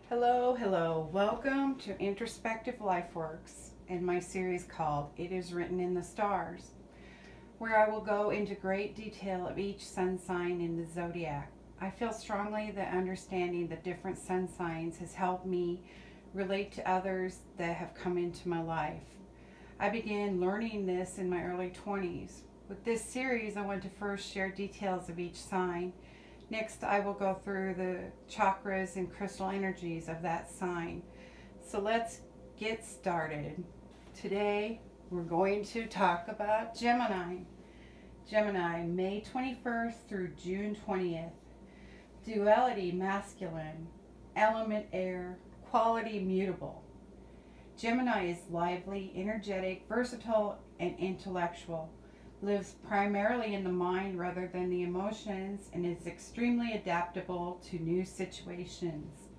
Hello. Welcome to Introspective Lifeworks and my series called It Is Written in the Stars, where I will go into great detail of each sun sign in the zodiac. I feel strongly that understanding the different sun signs has helped me relate to others that have come into my life. I began learning this in my early 20s. With this series, I want to first share details of each sign. Next, I will go through the chakras and crystal energies of that sign. So let's get started. Today, we're going to talk about Gemini. Gemini, May 21st through June 20th. Duality, masculine. Element, air. Quality, mutable. Gemini is lively, energetic, versatile, and intellectual. Lives primarily in the mind rather than the emotions, and is extremely adaptable to new situations.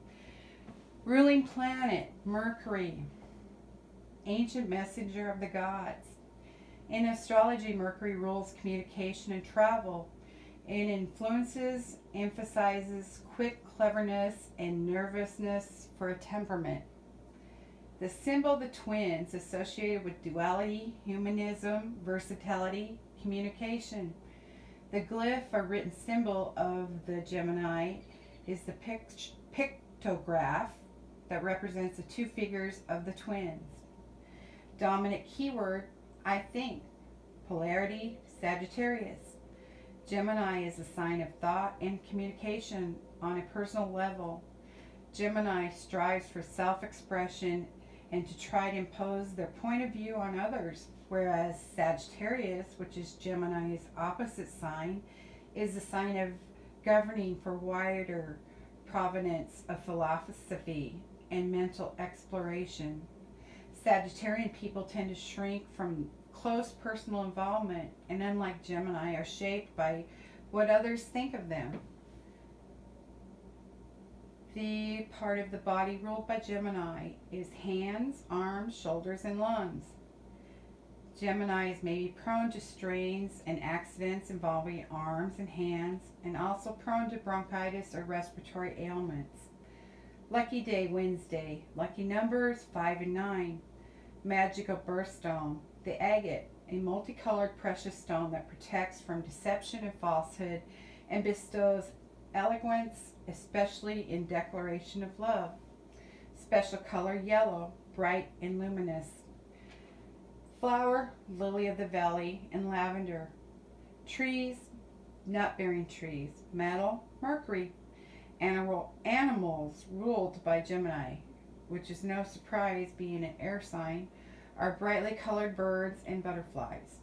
Ruling planet, Mercury, ancient messenger of the gods. In astrology, Mercury rules communication and travel. It emphasizes quick cleverness and nervousness for a temperament. The symbol, the twins, associated with duality, humanism, versatility, communication. The glyph, a written symbol of the Gemini, is the pictograph that represents the two figures of the twins. Dominant keyword, I think. Polarity, Sagittarius. Gemini is a sign of thought and communication on a personal level. Gemini strives for self-expression and to try to impose their point of view on others, whereas Sagittarius, which is Gemini's opposite sign, is a sign of governing for wider provenance of philosophy and mental exploration. Sagittarian people tend to shrink from close personal involvement and, unlike Gemini, are shaped by what others think of them. The part of the body ruled by Gemini is hands, arms, shoulders, and lungs. Geminis may be prone to strains and accidents involving arms and hands, and also prone to bronchitis or respiratory ailments. Lucky day, Wednesday. Lucky numbers, 5 and 9. Magical birthstone, the agate, a multicolored precious stone that protects from deception and falsehood and bestows eloquence, especially in declaration of love. Special color, yellow, bright and luminous. Flower, lily of the valley and lavender. Trees, nut-bearing trees. Metal, mercury. Animals ruled by Gemini, which is no surprise being an air sign, are brightly colored birds and butterflies.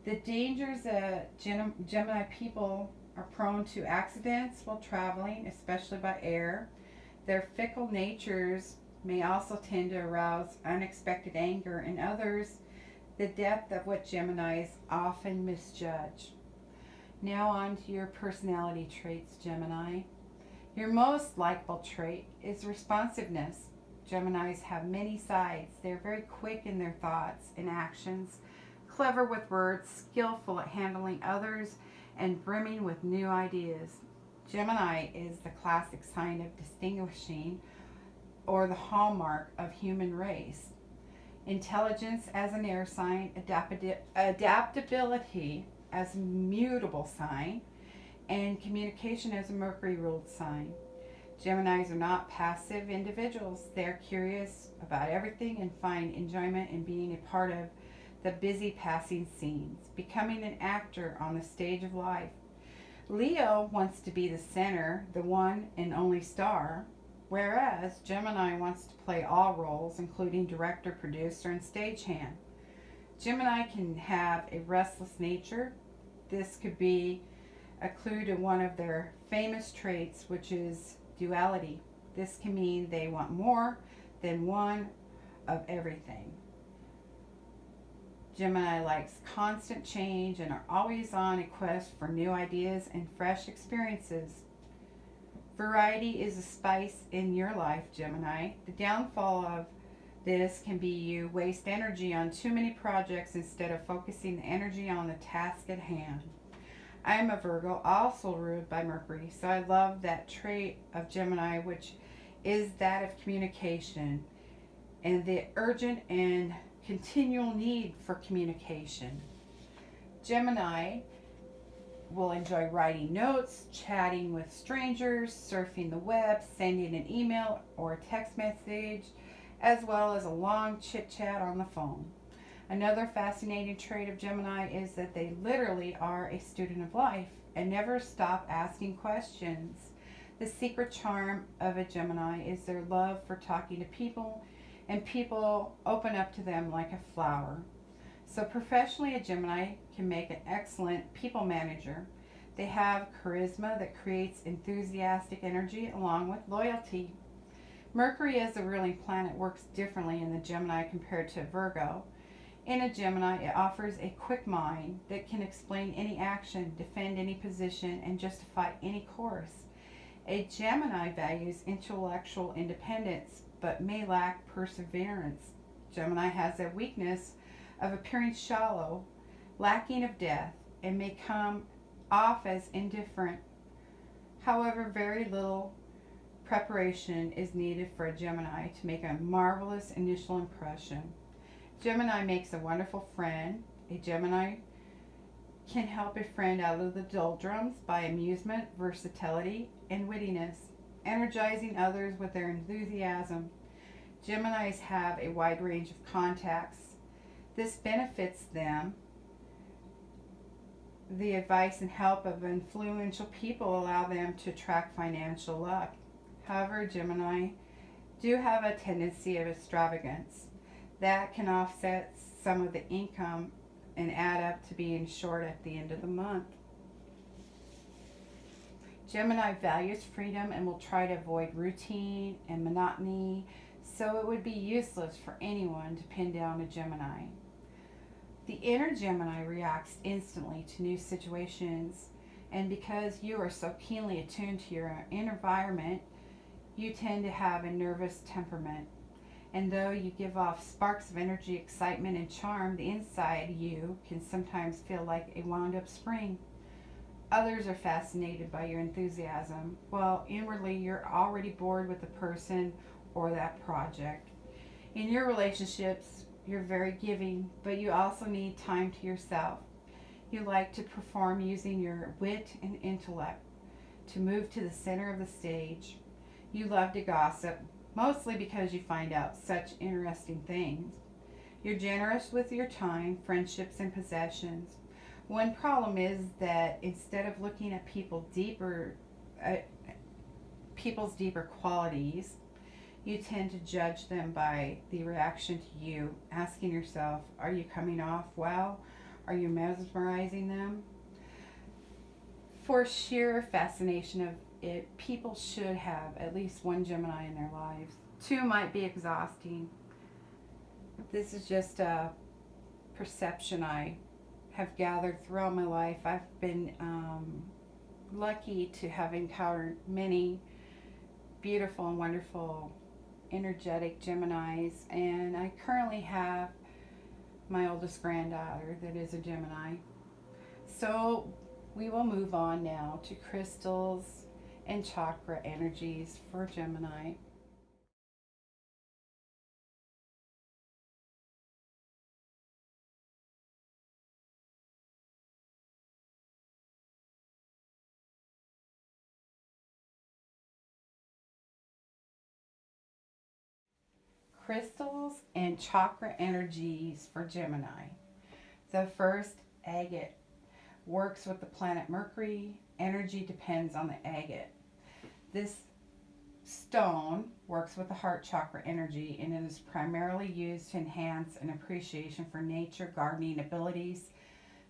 The dangers that Gemini people are prone to accidents while traveling, especially by air. Their fickle natures may also tend to arouse unexpected anger in others, the depth of what Geminis often misjudge. Now on to your personality traits, Gemini. Your most likable trait is responsiveness. Geminis have many sides. They're very quick in their thoughts and actions, clever with words, skillful at handling others, and brimming with new ideas. Gemini is the classic sign of distinguishing or the hallmark of human race. Intelligence as an air sign, adaptability as a mutable sign, and communication as a Mercury ruled sign. Geminis are not passive individuals. They're curious about everything and find enjoyment in being a part of the busy passing scenes, becoming an actor on the stage of life. Leo wants to be the center, the one and only star, whereas Gemini wants to play all roles, including director, producer, and stagehand. Gemini can have a restless nature. This could be a clue to one of their famous traits, which is duality. This can mean they want more than one of everything. Gemini likes constant change and are always on a quest for new ideas and fresh experiences. Variety is a spice in your life, Gemini. The downfall of this can be you waste energy on too many projects instead of focusing the energy on the task at hand. I am a Virgo, also ruled by Mercury, so I love that trait of Gemini, which is that of communication and the urgent and continual need for communication. Gemini will enjoy writing notes, chatting with strangers, surfing the web, sending an email or a text message, as well as a long chit chat on the phone. Another fascinating trait of Gemini is that they literally are a student of life and never stop asking questions. The secret charm of a Gemini is their love for talking to people, and people open up to them like a flower. So professionally, a Gemini can make an excellent people manager. They have charisma that creates enthusiastic energy along with loyalty. Mercury as the ruling planet works differently in the Gemini compared to Virgo. In a Gemini, it offers a quick mind that can explain any action, defend any position, and justify any course. A Gemini values intellectual independence but may lack perseverance. Gemini has a weakness of appearing shallow, lacking of depth, and may come off as indifferent. However, very little preparation is needed for a Gemini to make a marvelous initial impression. Gemini makes a wonderful friend. A Gemini can help a friend out of the doldrums by amusement, versatility, and wittiness, energizing others with their enthusiasm. Geminis have a wide range of contacts. This benefits them. The advice and help of influential people allow them to attract financial luck. However, Gemini do have a tendency of extravagance. That can offset some of the income and add up to being short at the end of the month. Gemini values freedom and will try to avoid routine and monotony, so it would be useless for anyone to pin down a Gemini. The inner Gemini reacts instantly to new situations, and because you are so keenly attuned to your environment, you tend to have a nervous temperament. And though you give off sparks of energy, excitement, and charm, the inside you can sometimes feel like a wound up spring. Others are fascinated by your enthusiasm, while inwardly you're already bored with the person or that project. In your relationships, you're very giving, but you also need time to yourself. You like to perform using your wit and intellect to move to the center of the stage. You love to gossip, mostly because you find out such interesting things. You're generous with your time, friendships, and possessions. One problem is that instead of looking at people's deeper qualities, you tend to judge them by the reaction to you, asking yourself, are you coming off well? Are you mesmerizing them? For sheer fascination of it, people should have at least one Gemini in their lives. Two might be exhausting. This is just a perception I have gathered throughout my life. I've been lucky to have encountered many beautiful and wonderful energetic Geminis, and I currently have my oldest granddaughter that is a Gemini. So we will move on now to crystals and chakra energies for Gemini. Crystals and chakra energies for Gemini. The first, agate, works with the planet Mercury. Energy depends on the agate. This stone works with the heart chakra energy and it is primarily used to enhance an appreciation for nature, gardening abilities,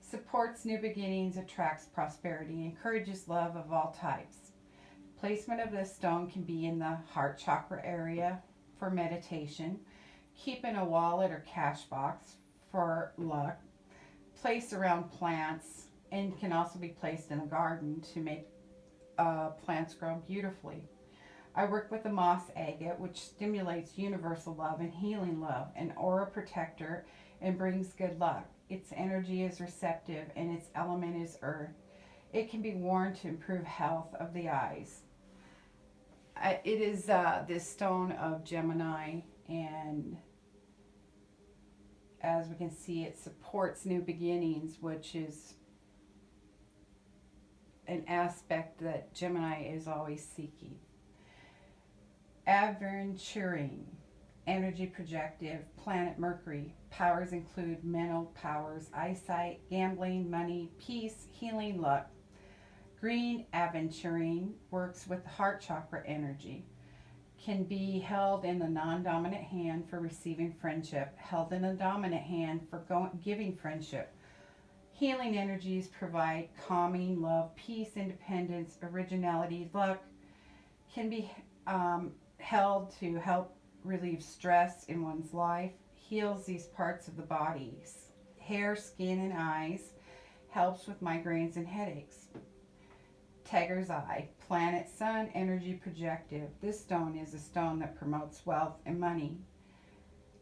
supports new beginnings, attracts prosperity, encourages love of all types. Placement of this stone can be in the heart chakra area for meditation, keep in a wallet or cash box for luck, place around plants, and can also be placed in a garden to make plants grow beautifully. I work with the moss agate, which stimulates universal love and healing love, an aura protector, and brings good luck. Its energy is receptive and its element is earth. It can be worn to improve health of the eyes. It is this stone of Gemini, and as we can see, it supports new beginnings, which is an aspect that Gemini is always seeking. Aventuring, energy projective, planet Mercury. Powers include mental powers, eyesight, gambling, money, peace, healing, luck. Green aventuring works with the heart chakra energy. Can be held in the non-dominant hand for receiving friendship, held in the dominant hand for giving friendship. Healing energies provide calming, love, peace, independence, originality, luck. Can be held to help relieve stress in one's life. Heals these parts of the body. Hair, skin, and eyes. Helps with migraines and headaches. Tiger's Eye, planet Sun, energy projective. This stone is a stone that promotes wealth and money.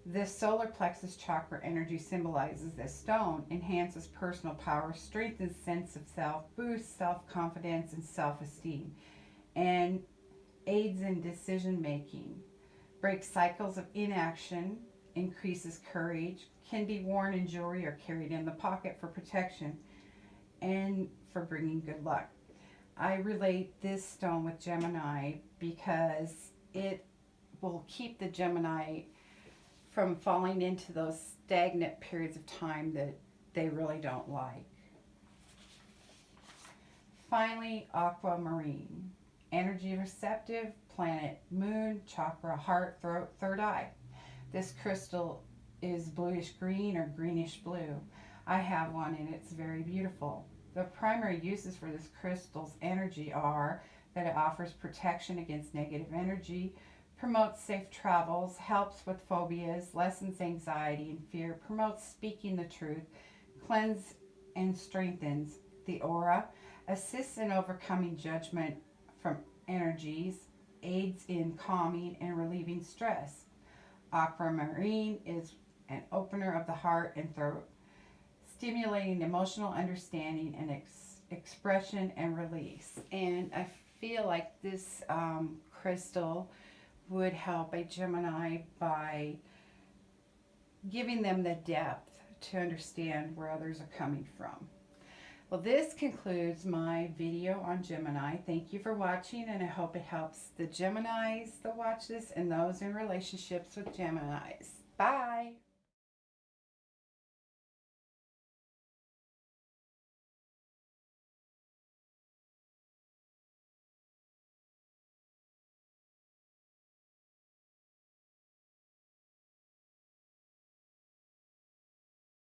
This solar plexus chakra energy symbolizes this stone, enhances personal power, strengthens sense of self, boosts self-confidence and self-esteem, and aids in decision making. Breaks cycles of inaction, increases courage, can be worn in jewelry or carried in the pocket for protection and for bringing good luck. I relate this stone with Gemini because it will keep the Gemini from falling into those stagnant periods of time that they really don't like. Finally, Aquamarine, energy receptive, planet Moon, chakra, heart, throat, third eye. This crystal is bluish green or greenish blue. I have one and it's very beautiful. The primary uses for this crystal's energy are that it offers protection against negative energy, promotes safe travels, helps with phobias, lessens anxiety and fear, promotes speaking the truth, cleanses and strengthens the aura, assists in overcoming judgment from energies, aids in calming and relieving stress. Aquamarine is an opener of the heart and throat, stimulating emotional understanding and expression and release. And I feel like this crystal would help a Gemini by giving them the depth to understand where others are coming from. Well, this concludes my video on Gemini. Thank you for watching, and I hope it helps the Geminis that watch this and those in relationships with Geminis. Bye!